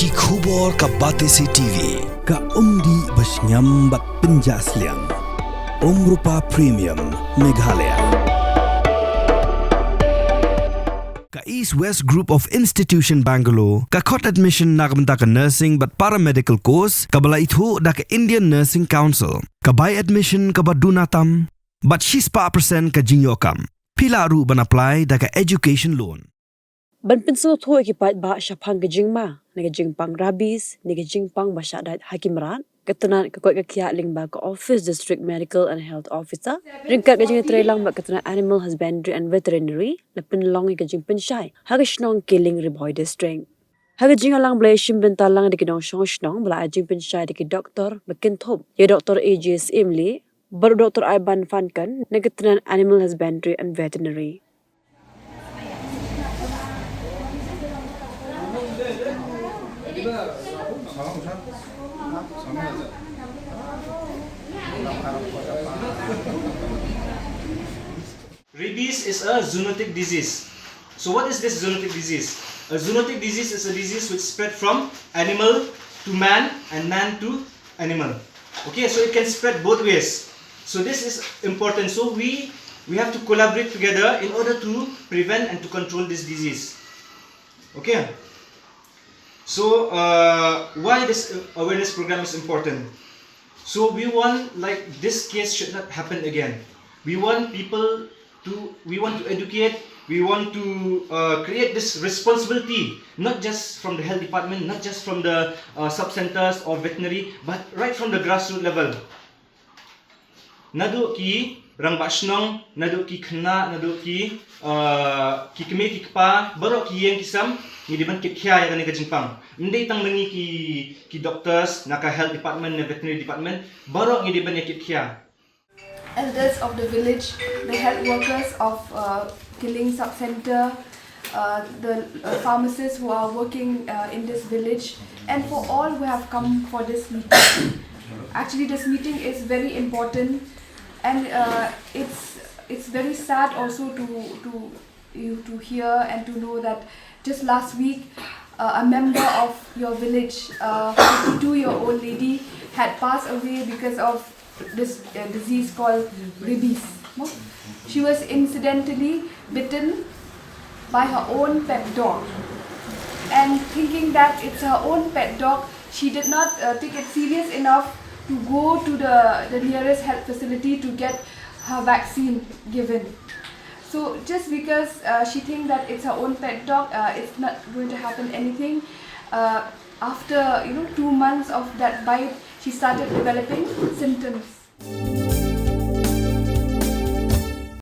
Ki khubor ka Batesi TV. Ka umdi basnyam bat penjaslian. Rupa Premium Meghalaya. Ka East West Group of Institution Bangalore. Ka khot admission nagamta ka nursing but paramedical course. Ka bala ithu da ka Indian Nursing Council. Ka buy admission ka badunatam. But she's pa percent ka jingyokam. Pila ru ban apply da ka education loan. Ban penso thoi ki pat ba shaphang ke jingma nega Jingpang rabies nega Jingpang ba Shah Dait hakimran katanan ka koi ka kya ling ba ka office district medical and health officer ringkat ka jing trelang ba katanan animal husbandry and veterinary lapin long ka jing penshai hagishnong killing riboy district haga jing alang blai shim ben talang de kinong shong shnong bla jing penshai de ki doctor makin thop ye doctor AJS Emily bar doctor Iban Fankan nega katanan animal husbandry and veterinary. Rabies is a zoonotic disease. So what is this zoonotic disease? A zoonotic disease is a disease which spread from animal to man and man to animal. Okay, so it can spread both ways. So this is important. So we have to collaborate together in order to prevent and to control this disease. Okay. So why this awareness program is important? So we want like this case should not happen again. We want people we want to educate, we want to create this responsibility, not just from the health department, not just from the sub-centers or veterinary, but right from the grassroots level. Nadu ki rang bashnong, nadu ki khna, nadu ki keme ki kpa, baro ki yang kisam, ni diban ki kya ya ka Jingpang. Ndai tang nangi ki doctors, naka health department, na veterinary department, baro ni diban ya ki kya. Elders of the village, the health workers of Killing Sub-Center, the pharmacists who are working in this village, and for all who have come for this meeting. Actually, this meeting is very important, and it's very sad also to hear and to know that just last week a member of your village, a 52-year-old lady, had passed away because of this disease called rabies. She was incidentally bitten by her own pet dog, and thinking that it's her own pet dog, she did not take it serious enough to go to the nearest health facility to get her vaccine given. So just because she thinks that it's her own pet dog, it's not going to happen anything. After 2 months of that bite, she started developing symptoms.